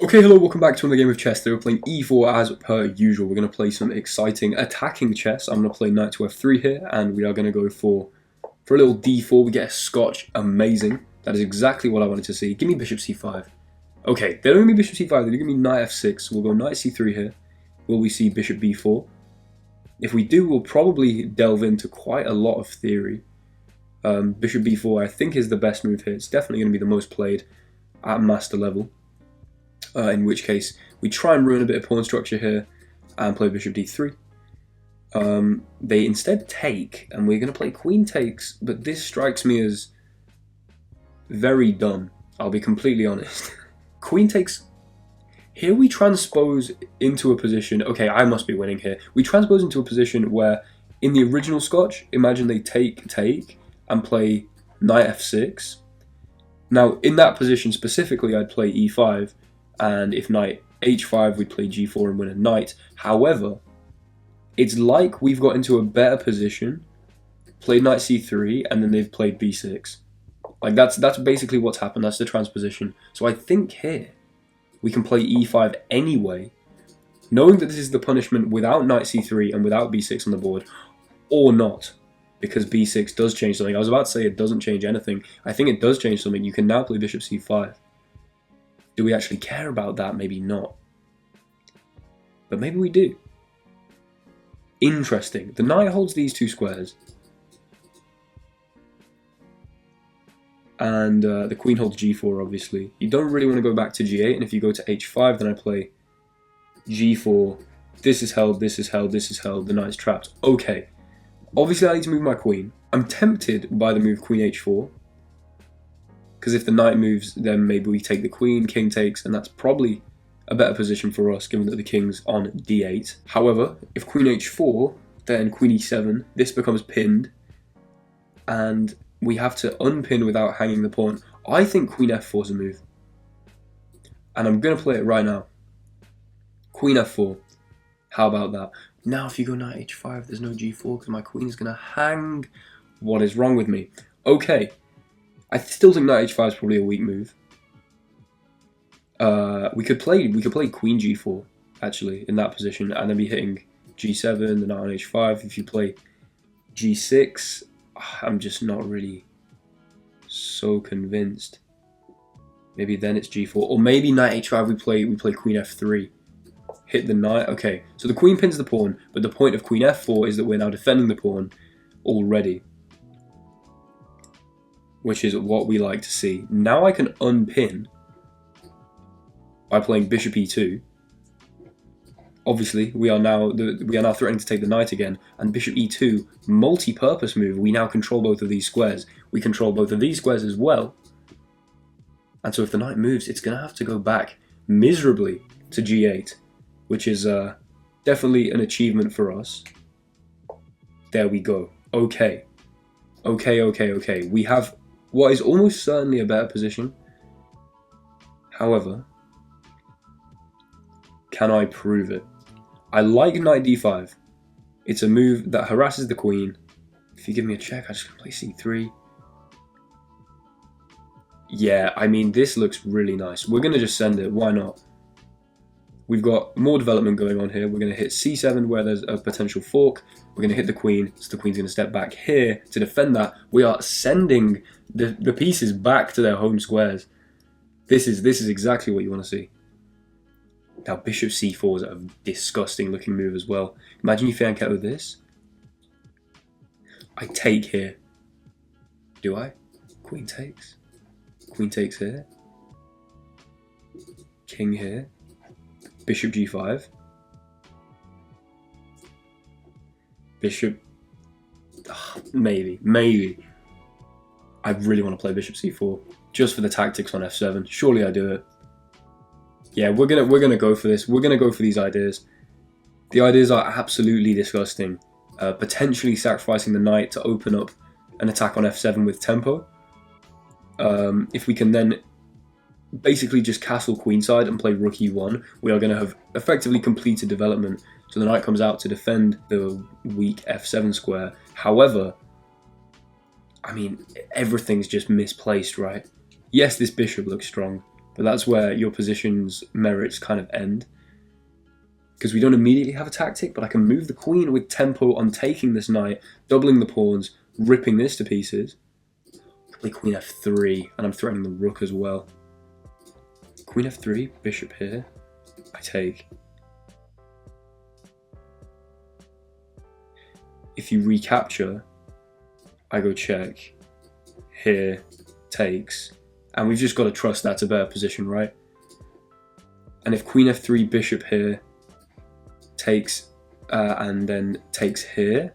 Okay, hello, welcome back to another game of chess. Today we're playing e4 as per usual. We're going to play some exciting attacking chess. I'm going to play knight to f3 here, and we are going to go for a little d4. We get a scotch. Amazing. That is exactly what I wanted to see. Give me bishop c5. Okay, they don't give me bishop c5, they give me knight f6. We'll go knight c3 here. Will we see bishop b4? If we do, we'll probably delve into quite a lot of theory. Bishop b4 I think is the best move here. It's definitely going to be the most played at master level. In which case, we try and ruin a bit of pawn structure here and play bishop d3. They instead take, and we're going to play queen takes, but this strikes me as very dumb, I'll be completely honest. Queen takes, here we transpose into a position, okay, I must be winning here. We transpose into a position where, in the original Scotch, imagine they take, and play knight f6. Now, in that position specifically, I'd play e5, and if knight h5, we'd play g4 and win a knight. However, it's like we've got into a better position, played knight c3, and then they've played b6. Like, that's basically what's happened. That's the transposition. So I think here, we can play e5 anyway, knowing that this is the punishment without knight c3 and without b6 on the board, or not, because b6 does change something. I was about to say it doesn't change anything. I think it does change something. You can now play bishop c5. Do we actually care about that? Maybe not. But maybe we do. Interesting. The knight holds these two squares. And the queen holds g4, obviously. You don't really want to go back to g8, and if you go to h5, then I play g4. This is held, this is held, this is held. The knight's trapped. Okay. Obviously, I need to move my queen. I'm tempted by the move queen h4. Because if the knight moves, then maybe we take the queen, king takes, and that's probably a better position for us, given that the king's on d8. However, if queen h4, then queen e7, this becomes pinned, and we have to unpin without hanging the pawn. I think queen f4 is a move, and I'm going to play it right now. Queen f4. How about that? Now if you go knight h5, there's no g4, because my queen is going to hang. What is wrong with me? Okay. I still think knight h5 is probably a weak move. We could play queen g4 actually in that position, and then be hitting g7, the knight on h5. If you play g6, I'm just not really so convinced. Maybe then it's g4, or maybe knight h5. We play queen f3, hit the knight. Okay, so the queen pins the pawn, but the point of queen f4 is that we're now defending the pawn already, which is what we like to see. Now I can unpin by playing bishop e2. Obviously, we are now threatening to take the knight again, and bishop e2, multi-purpose move. We now control both of these squares. We control both of these squares as well. And so if the knight moves, it's going to have to go back miserably to g8, which is definitely an achievement for us. There we go. Okay. Okay. We have what is almost certainly a better position. However, can I prove it? I like knight d5. It's a move that harasses the queen. If you give me a check, I just play c3. Yeah, I mean, this looks really nice. We're going to just send it. Why not? We've got more development going on here. We're going to hit c7 where there's a potential fork. We're going to hit the queen, so the queen's going to step back here to defend that. We are sending the pieces back to their home squares. This is exactly what you want to see. Now bishop c4 is a disgusting looking move as well. Imagine you fianchetto this. I take here. Do I? Queen takes. Queen takes here. King here. Bishop g5. Bishop. Maybe. I really want to play bishop c4 just for the tactics on f7. Surely I do it. Yeah, we're gonna go for this. We're gonna go for these ideas. The ideas are absolutely disgusting. Potentially sacrificing the knight to open up an attack on f7 with tempo. If we can then basically just castle queenside and play rook e1, we are going to have effectively completed development. So the knight comes out to defend the weak f7 square. However, I mean, everything's just misplaced, right? Yes, this bishop looks strong, but that's where your position's merits kind of end. Because we don't immediately have a tactic, but I can move the queen with tempo on taking this knight, doubling the pawns, ripping this to pieces. I play queen f3, and I'm threatening the rook as well. Queen f3, bishop here, I take. If you recapture, I go check, here, takes, and we've just got to trust that's a better position, right? And if queen f3, bishop here, takes, and then takes here,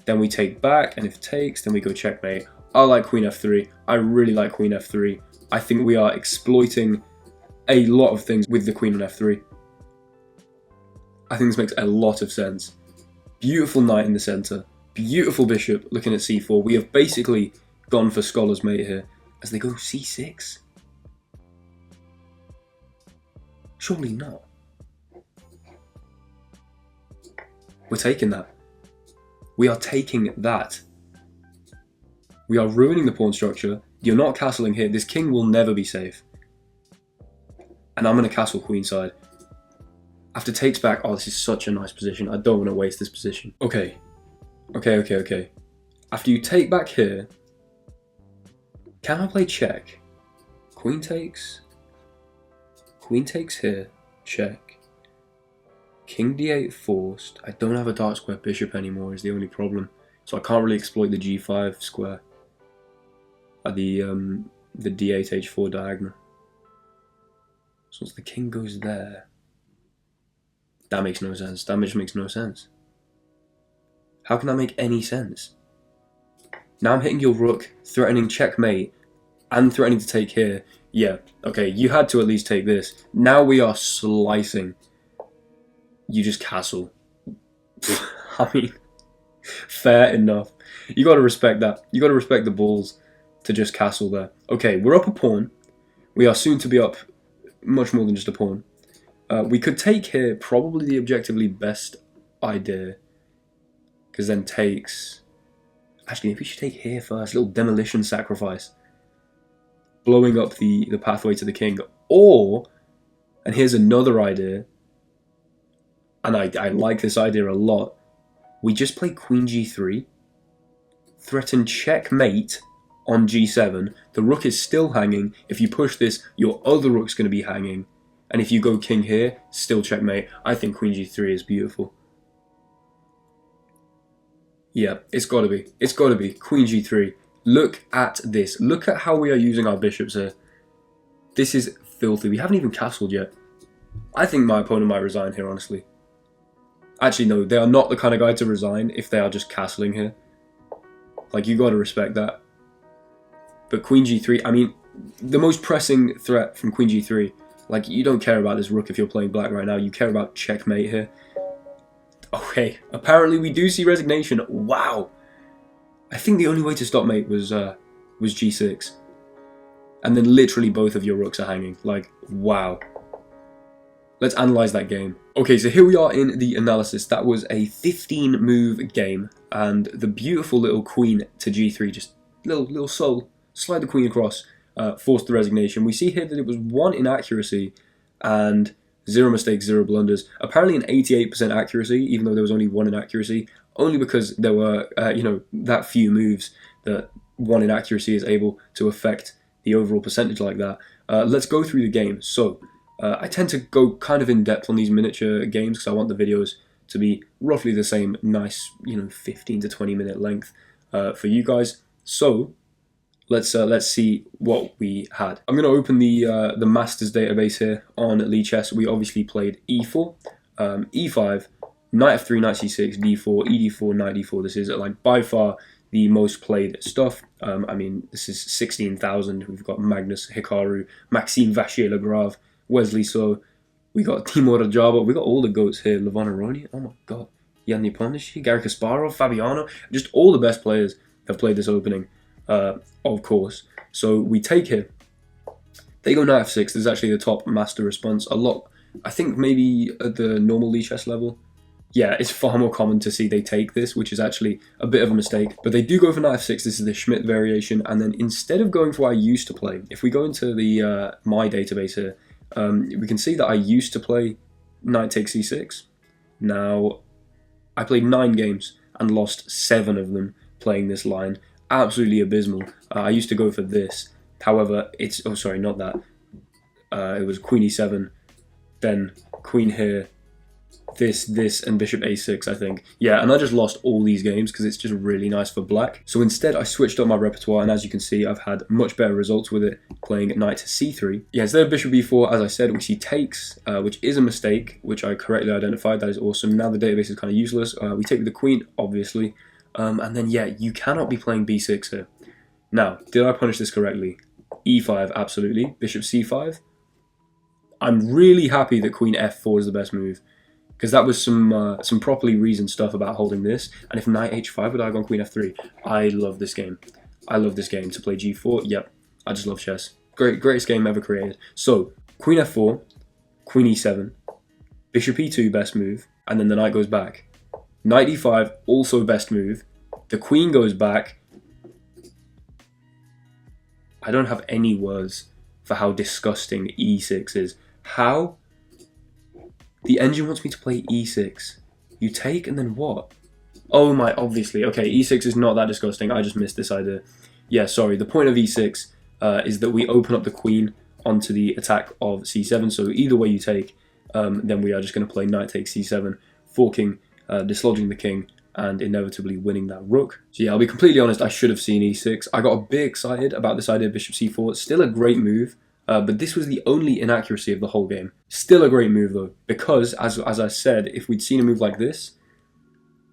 then we take back, and if takes, then we go checkmate. I like queen f3. I really like queen f3. I think we are exploiting a lot of things with the queen on f3. I think this makes a lot of sense. Beautiful knight in the center. Beautiful bishop looking at c4. We have basically gone for scholar's mate here as they go c6. Surely not. We're taking that. We are taking that. We are ruining the pawn structure. You're not castling here. This king will never be safe. And I'm going to castle queenside. After takes back, oh, this is such a nice position. I don't want to waste this position. Okay. After you take back here, can I play check? Queen takes here, check. King d8 forced. I don't have a dark square bishop anymore is the only problem. So I can't really exploit the g5 square at the d8 h4 diagonal. So once the king goes there, that makes no sense. That makes no sense. How can that make any sense? Now I'm hitting your rook, threatening checkmate, and threatening to take here. Yeah, okay, you had to at least take this. Now we are slicing. You just castle. I mean, fair enough. You gotta respect that. You gotta respect the balls to just castle there. Okay, we're up a pawn. We are soon to be up much more than just a pawn. We could take here, probably the objectively best idea. Because then takes... Actually, maybe we should take here first. A little demolition sacrifice. Blowing up the pathway to the king. Or, and here's another idea, and I like this idea a lot, we just play queen g3, threaten checkmate on g7, the rook is still hanging, if you push this, your other rook's going to be hanging, and if you go king here, still checkmate. I think queen g3 is beautiful. Yeah, it's got to be. It's got to be. Queen g3. Look at this. Look at how we are using our bishops here. This is filthy. We haven't even castled yet. I think my opponent might resign here, honestly. Actually, no. They are not the kind of guy to resign if they are just castling here. Like, you got to respect that. But queen g3, I mean, the most pressing threat from queen g3, like, you don't care about this rook if you're playing black right now. You care about checkmate here. Okay, apparently we do see resignation. Wow. I think the only way to stop mate was g6. And then literally both of your rooks are hanging. Like, wow. Let's analyze that game. Okay, so here we are in the analysis. That was a 15-move game. And the beautiful little queen to g3, just little soul. Slide the queen across, forced the resignation. We see here that it was 1 inaccuracy and 0 mistakes, 0 blunders. Apparently an 88% accuracy, even though there was only 1 inaccuracy, only because there were, that few moves that 1 inaccuracy is able to affect the overall percentage like that. Let's go through the game. So, I tend to go kind of in depth on these miniature games because I want the videos to be roughly the same nice, 15 to 20 minute length for you guys. So, let's see what we had. I'm going to open the Masters database here on Lichess. We obviously played e4, e5, knight f3, knight c6, d4, ed4, knight d4. This is like by far the most played stuff. I mean, this is 16,000. We've got Magnus Hikaru, Maxime Vachier-Lagrave, Wesley So. We got Timur Rajaba. We got all the goats here. Levon Aroni. Oh my god. Yann Nepomniachtchi, Garry Kasparov, Fabiano. Just all the best players have played this opening. Of course. So we take here. They go knight f6. This is actually the top master response. A lot, I think maybe at the normal Lichess level, yeah, it's far more common to see they take this, which is actually a bit of a mistake. But they do go for knight f6. This is the Schmidt variation. And then instead of going for what I used to play, if we go into the my database here, we can see that I used to play knight takes c6. Now, I played 9 games and lost 7 of them playing this line. Absolutely abysmal. I used to go for this. However, it's... Oh, sorry, not that. It was queen e7, then queen here, this, and bishop a6, I think. Yeah, and I just lost all these games because it's just really nice for black. So instead, I switched up my repertoire, and as you can see, I've had much better results with it, playing knight to c3. Yeah, instead of bishop b4, as I said, we see takes, which is a mistake, which I correctly identified. That is awesome. Now the database is kind of useless. We take with the queen, obviously. And then, yeah, you cannot be playing b6 here. Now, did I punish this correctly? e5, absolutely. Bishop c5. I'm really happy that queen f4 is the best move, because that was some properly reasoned stuff about holding this. And if knight h5 would I have gone queen f3? I love this game. I love this game. To play g4, yep, I just love chess. Greatest game ever created. So, queen f4, queen e7, bishop e2, best move, and then the knight goes back. Knight e5, also best move. The queen goes back. I don't have any words for how disgusting e6 is. How? The engine wants me to play e6. You take and then what? Oh my, obviously. Okay, e6 is not that disgusting. I just missed this idea. Yeah, sorry. The point of e6 is that we open up the queen onto the attack of c7. So either way you take, then we are just going to play knight takes c7, forking, dislodging the king, and inevitably winning that rook. So yeah, I'll be completely honest, I should have seen e6. I got a bit excited about this idea of bishop c4. It's still a great move, but this was the only inaccuracy of the whole game. Still a great move though, because as I said, if we'd seen a move like this,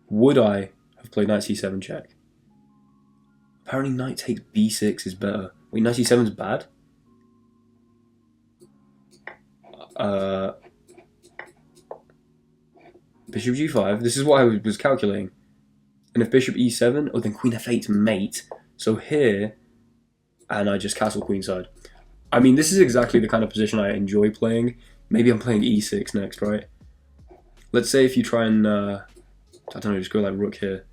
would I have played knight c7 check? Apparently knight takes b6 is better. Wait, knight c7 is bad? Bishop g5, this is what I was calculating. And if bishop e7, oh then queen f8 mate. So here, and I just castle queenside. I mean, this is exactly the kind of position I enjoy playing. Maybe I'm playing e6 next, right? Let's say if you try and, I don't know, just go like rook here.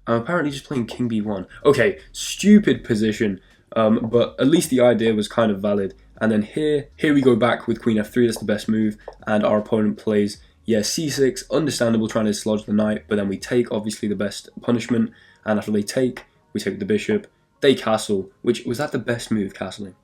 I'm apparently just playing king b1. Okay, stupid position, but at least the idea was kind of valid. And then here we go back with queen f3, that's the best move, and our opponent plays, yeah, c6, understandable, trying to dislodge the knight, but then we take, obviously, the best punishment, and after they take, we take the bishop, they castle, which, was that the best move, castling?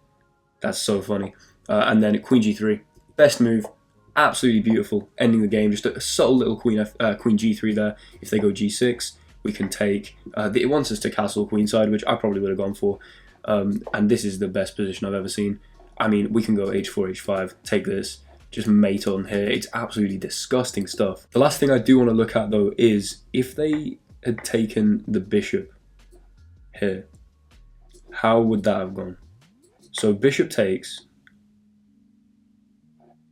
That's so funny. And then queen g3, best move, absolutely beautiful, ending the game, just a subtle little queen g3 there. If they go g6, we can take, it wants us to castle queenside, which I probably would have gone for, and this is the best position I've ever seen. I mean, we can go h4, h5, take this, just mate on here. It's absolutely disgusting stuff. The last thing I do want to look at though is if they had taken the bishop here, how would that have gone? So bishop takes.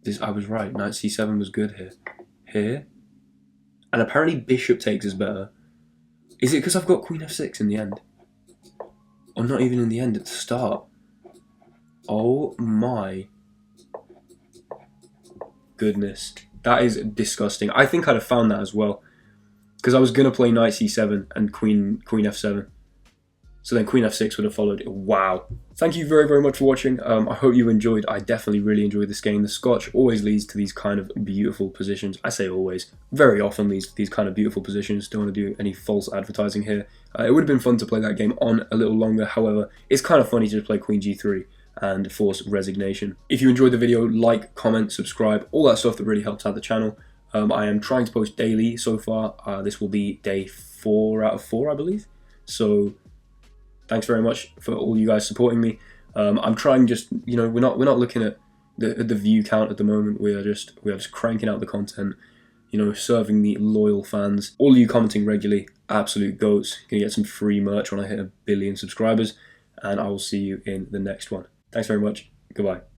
This, I was right, knight c7 was good here. Here. And apparently bishop takes is better. Is it because I've got queen f6 in the end? Or not even in the end, at the start? Oh my goodness. That is disgusting. I think I'd have found that as well. Because I was going to play knight c7 and queen f7. So then queen f6 would have followed. Wow. Thank you very, very much for watching. I hope you enjoyed. I definitely really enjoyed this game. The Scotch always leads to these kind of beautiful positions. I say always. Very often leads to these kind of beautiful positions. Don't want to do any false advertising here. It would have been fun to play that game on a little longer. However, it's kind of funny to just play queen g3 and force resignation. If you enjoyed the video, like, comment, subscribe, all that stuff that really helps out the channel. I am trying to post daily so far. This will be day 4 out of 4, I believe. So thanks very much for all you guys supporting me. I'm trying just, you know, we're not looking at the view count at the moment. We are just cranking out the content, you know, serving the loyal fans. All of you commenting regularly, absolute goats. Gonna get some free merch when I hit 1 billion subscribers, and I will see you in the next one. Thanks very much. Goodbye.